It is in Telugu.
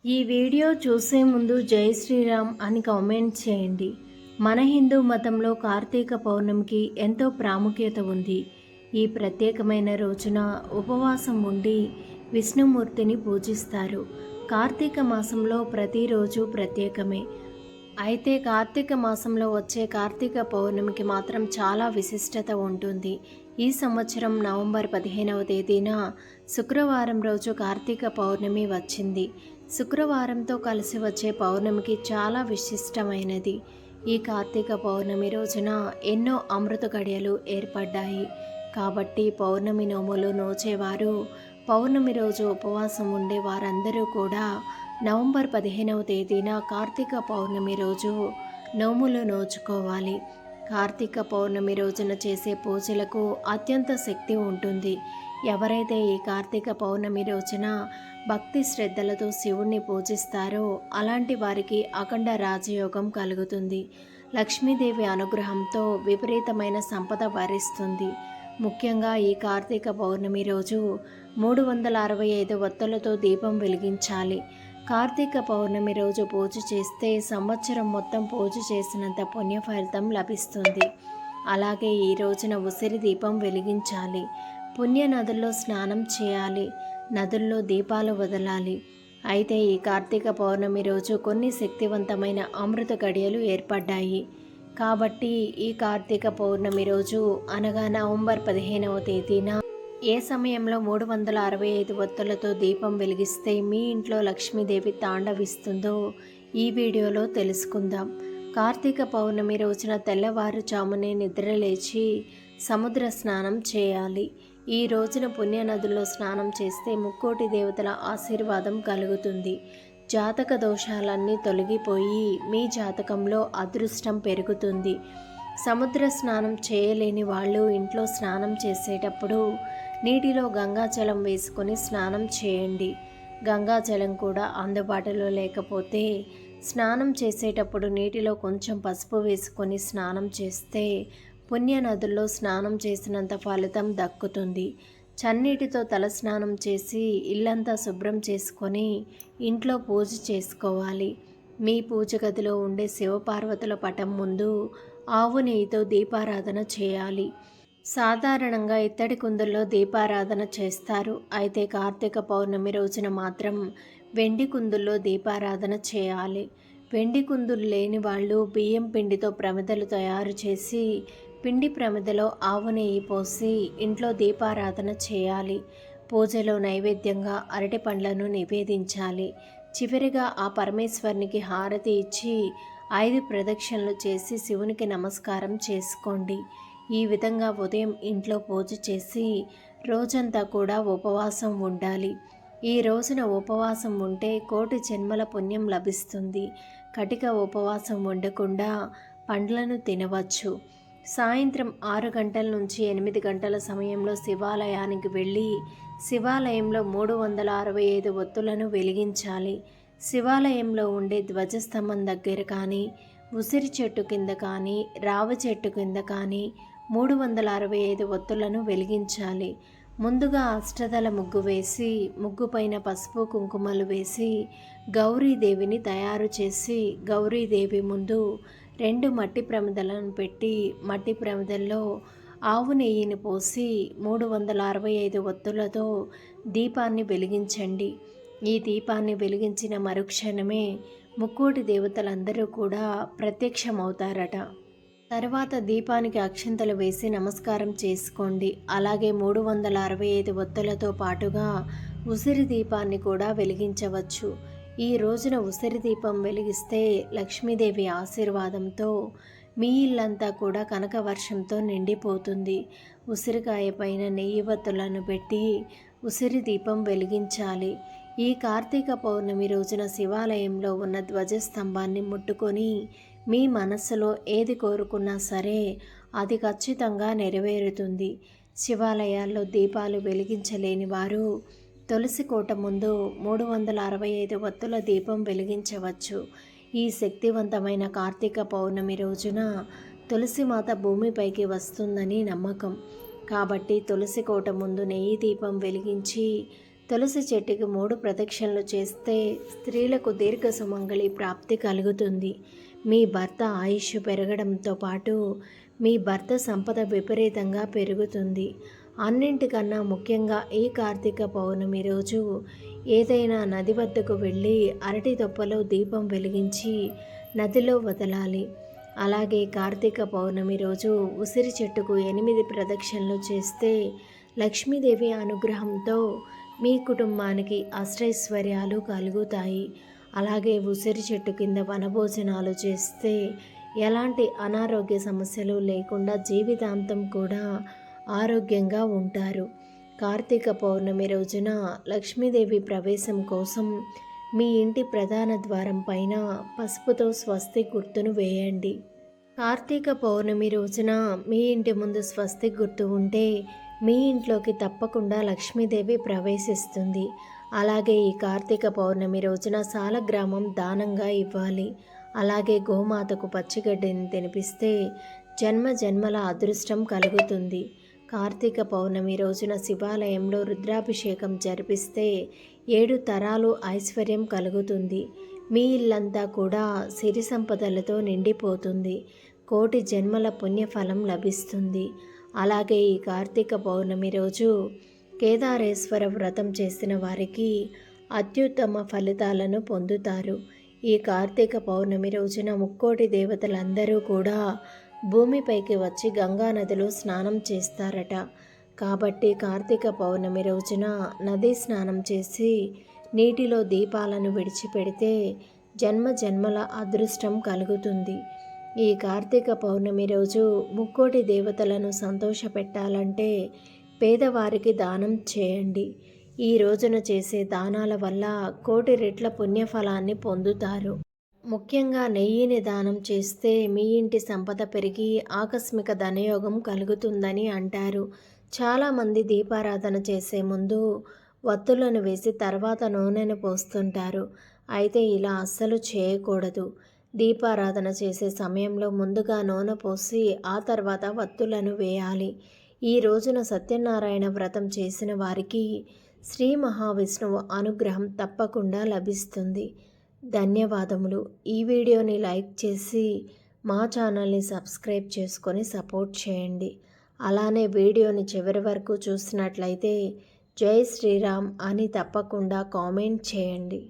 ఈ వీడియో చూసే ముందు జై శ్రీరామ్ అని కామెంట్ చేయండి. మన హిందూ మతంలో కార్తీక పౌర్ణమికి ఎంతో ప్రాముఖ్యత ఉంది. ఈ ప్రత్యేకమైన రోజున ఉపవాసం ఉండి విష్ణుమూర్తిని పూజిస్తారు. కార్తీక మాసంలో ప్రతిరోజు ప్రత్యేకమే. అయితే కార్తీక మాసంలో వచ్చే కార్తీక పౌర్ణమికి మాత్రం చాలా విశిష్టత ఉంటుంది. ఈ సంవత్సరం నవంబర్ 15వ తేదీన శుక్రవారం రోజు కార్తీక పౌర్ణమి వచ్చింది. శుక్రవారంతో కలిసి వచ్చే పౌర్ణమికి చాలా విశిష్టమైనది. ఈ కార్తీక పౌర్ణమి రోజున ఎన్నో అమృత గడియలు ఏర్పడ్డాయి. కాబట్టి పౌర్ణమి నోములు నోచేవారు, పౌర్ణమి రోజు ఉపవాసం ఉండే వారందరూ కూడా నవంబర్ 15వ తేదీన కార్తీక పౌర్ణమి రోజు నోములు నోచుకోవాలి. కార్తీక పౌర్ణమి రోజున చేసే పూజలకు అత్యంత శక్తి ఉంటుంది. ఎవరైతే ఈ కార్తీక పౌర్ణమి రోజున భక్తి శ్రద్ధలతో శివుణ్ణి పూజిస్తారో అలాంటి వారికి అఖండ రాజయోగం కలుగుతుంది. లక్ష్మీదేవి అనుగ్రహంతో విపరీతమైన సంపద వరిస్తుంది. ముఖ్యంగా ఈ కార్తీక పౌర్ణమి రోజు 365 ఒత్తులతో దీపం వెలిగించాలి. కార్తీక పౌర్ణమి రోజు పూజ చేస్తే సంవత్సరం మొత్తం పూజ చేసినంత పుణ్య ఫలితం లభిస్తుంది. అలాగే ఈ రోజున ఉసిరి దీపం వెలిగించాలి. పుణ్య నదుల్లో స్నానం చేయాలి. నదుల్లో దీపాలు వదలాలి. అయితే ఈ కార్తీక పౌర్ణమి రోజు కొన్ని శక్తివంతమైన అమృత గడియలు ఏర్పడ్డాయి. కాబట్టి ఈ కార్తీక పౌర్ణమి రోజు అనగా నవంబర్ 15వ తేదీన ఏ సమయంలో 365 ఒత్తులతో దీపం వెలిగిస్తే మీ ఇంట్లో లక్ష్మీదేవి తాండవిస్తుందో ఈ వీడియోలో తెలుసుకుందాం. కార్తీక పౌర్ణమి రోజున తెల్లవారుజామునే నిద్రలేచి సముద్ర స్నానం చేయాలి. ఈ రోజున పుణ్యనదుల్లో స్నానం చేస్తే ముక్కోటి దేవతల ఆశీర్వాదం కలుగుతుంది. జాతక దోషాలన్నీ తొలగిపోయి మీ జాతకంలో అదృష్టం పెరుగుతుంది. సముద్ర స్నానం చేయలేని వాళ్ళు ఇంట్లో స్నానం చేసేటప్పుడు నీటిలో గంగాజలం వేసుకొని స్నానం చేయండి. గంగాజలం కూడా అందుబాటులో లేకపోతే స్నానం చేసేటప్పుడు నీటిలో కొంచెం పసుపు వేసుకొని స్నానం చేస్తే పుణ్య నదుల్లో స్నానం చేసినంత ఫలితం దక్కుతుంది. చన్నీటితో తల స్నానం చేసి ఇల్లంతా శుభ్రం చేసుకొని ఇంట్లో పూజ చేసుకోవాలి. మీ పూజ గదిలో ఉండే శివపార్వతుల పటం ముందు ఆవు నెయ్యితో దీపారాధన చేయాలి. సాధారణంగా ఇత్తడి కుందుల్లో దీపారాధన చేస్తారు. అయితే కార్తీక పౌర్ణమి రోజున మాత్రం వెండి కుందుల్లో దీపారాధన చేయాలి. వెండి కుందులు లేని వాళ్ళు బియ్యం పిండితో ప్రమిదలు తయారు చేసి పిండి ప్రమిదలో ఆవు నెయ్యి పోసి ఇంట్లో దీపారాధన చేయాలి. పూజలో నైవేద్యంగా అరటి పండ్లను నివేదించాలి. చివరిగా ఆ పరమేశ్వరునికి హారతి ఇచ్చి 5 ప్రదక్షిణలు చేసి శివునికి నమస్కారం చేసుకోండి. ఈ విధంగా ఉదయం ఇంట్లో పూజ చేసి రోజంతా కూడా ఉపవాసం ఉండాలి. ఈ రోజున ఉపవాసం ఉంటే కోటి జన్మల పుణ్యం లభిస్తుంది. కటిక ఉపవాసం ఉండకుండా పండ్లను తినవచ్చు. సాయంత్రం 6 గంటల నుంచి 8 గంటల సమయంలో శివాలయానికి వెళ్ళి శివాలయంలో 365 ఒత్తులను వెలిగించాలి. శివాలయంలో ఉండే ధ్వజస్తంభం దగ్గర కానీ, ఉసిరి చెట్టు కింద కానీ, రావి చెట్టు కింద కానీ 365 ఒత్తులను వెలిగించాలి. ముందుగా అష్టదళ ముగ్గు వేసి ముగ్గుపైన పసుపు కుంకుమలు వేసి గౌరీదేవిని తయారు చేసి గౌరీదేవి ముందు 2 మట్టి ప్రమిదలను పెట్టి మట్టి ప్రమిదల్లో ఆవు నెయ్యిని పోసి 365 ఒత్తులతో దీపాన్ని వెలిగించండి. ఈ దీపాన్ని వెలిగించిన మరుక్షణమే ముక్కోటి దేవతలందరూ కూడా ప్రత్యక్షమవుతారట. తర్వాత దీపానికి అక్షింతలు వేసి నమస్కారం చేసుకోండి. అలాగే 365 ఒత్తులతో పాటుగా ఉసిరి దీపాన్ని కూడా వెలిగించవచ్చు. ఈ రోజున ఉసిరి దీపం వెలిగిస్తే లక్ష్మీదేవి ఆశీర్వాదంతో మీ ఇల్లంతా కూడా కనక వర్షంతో నిండిపోతుంది. ఉసిరికాయ పైన నెయ్యి వత్తులను పెట్టి ఉసిరి దీపం వెలిగించాలి. ఈ కార్తీక పౌర్ణమి రోజున శివాలయంలో ఉన్న ధ్వజస్తంభాన్ని ముట్టుకొని మీ మనస్సులో ఏది కోరుకున్నా సరే అది ఖచ్చితంగా నెరవేరుతుంది. శివాలయాల్లో దీపాలు వెలిగించలేని వారు తులసి కోట ముందు 365 ఒత్తుల దీపం వెలిగించవచ్చు. ఈ శక్తివంతమైన కార్తీక పౌర్ణమి రోజున తులసిమాత భూమిపైకి వస్తుందని నమ్మకం. కాబట్టి తులసి కోట ముందు నెయ్యి దీపం వెలిగించి తులసి చెట్టుకి 3 ప్రదక్షిణలు చేస్తే స్త్రీలకు దీర్ఘ సుమంగళి ప్రాప్తి కలుగుతుంది. మీ భర్త ఆయుష్ పెరగడంతో పాటు మీ భర్త సంపద విపరీతంగా పెరుగుతుంది. అన్నింటికన్నా ముఖ్యంగా ఈ కార్తీక పౌర్ణమి రోజు ఏదైనా నది వద్దకు వెళ్ళి అరటి తొప్పలో దీపం వెలిగించి నదిలో వదలాలి. అలాగే కార్తీక పౌర్ణమి రోజు ఉసిరి చెట్టుకు 8 ప్రదక్షిణలు చేస్తే లక్ష్మీదేవి అనుగ్రహంతో మీ కుటుంబానికి అష్టైశ్వర్యాలు కలుగుతాయి. అలాగే ఉసిరి చెట్టు కింద వనభోజనాలు చేస్తే ఎలాంటి అనారోగ్య సమస్యలు లేకుండా జీవితాంతం కూడా ఆరోగ్యంగా ఉంటారు. కార్తీక పౌర్ణమి రోజున లక్ష్మీదేవి ప్రవేశం కోసం మీ ఇంటి ప్రధాన ద్వారం పైన పసుపుతో స్వస్తి గుర్తును వేయండి. కార్తీక పౌర్ణమి రోజున మీ ఇంటి ముందు స్వస్తి గుర్తు ఉంటే మీ ఇంట్లోకి తప్పకుండా లక్ష్మీదేవి ప్రవేశిస్తుంది. అలాగే ఈ కార్తీక పౌర్ణమి రోజున సాలగ్రామం దానంగా ఇవ్వాలి. అలాగే గోమాతకు పచ్చిగడ్డిని తినిపిస్తే జన్మ జన్మల అదృష్టం కలుగుతుంది. కార్తీక పౌర్ణమి రోజున శివాలయంలో రుద్రాభిషేకం జరిపిస్తే 7 తరాలు ఐశ్వర్యం కలుగుతుంది. మీ ఇల్లంతా కూడా సిరి సంపదలతో నిండిపోతుంది. కోటి జన్మల పుణ్యఫలం లభిస్తుంది. అలాగే ఈ కార్తీక పౌర్ణమి రోజు కేదారేశ్వర వ్రతం చేసిన వారికి అత్యుత్తమ ఫలితాలను పొందుతారు. ఈ కార్తీక పౌర్ణమి రోజున ముక్కోటి దేవతలందరూ కూడా భూమిపైకి వచ్చి గంగా నదిలో స్నానం చేస్తారట. కాబట్టి కార్తీక పౌర్ణమి రోజున నదీ స్నానం చేసి నీటిలో దీపాలను విడిచిపెడితే జన్మ జన్మల అదృష్టం కలుగుతుంది. ఈ కార్తీక పౌర్ణమి రోజు ముక్కోటి దేవతలను సంతోషపెట్టాలంటే పేదవారికి దానం చేయండి. ఈ రోజున చేసే దానాల వల్ల కోటి రెట్ల పుణ్యఫలాన్ని పొందుతారు. ముఖ్యంగా నెయ్యిని దానం చేస్తే మీ ఇంటి సంపద పెరిగి ఆకస్మిక ధనయోగం కలుగుతుందని అంటారు. చాలామంది దీపారాధన చేసే ముందు వత్తులను వేసి తర్వాత నూనెను పోస్తుంటారు. అయితే ఇలా అస్సలు చేయకూడదు. దీపారాధన చేసే సమయంలో ముందుగా నూనె పోసి ఆ తర్వాత వత్తులను వేయాలి. ఈ రోజున సత్యనారాయణ వ్రతం చేసిన వారికి శ్రీ మహావిష్ణువు అనుగ్రహం తప్పకుండా లభిస్తుంది. ధన్యవాదములు. ఈ వీడియోని లైక్ చేసి మా ఛానల్ని సబ్స్క్రైబ్ చేసుకొని సపోర్ట్ చేయండి. అలానే వీడియోని చివరి వరకు చూసినట్లయితే జై శ్రీరామ్ అని తప్పకుండా కామెంట్ చేయండి.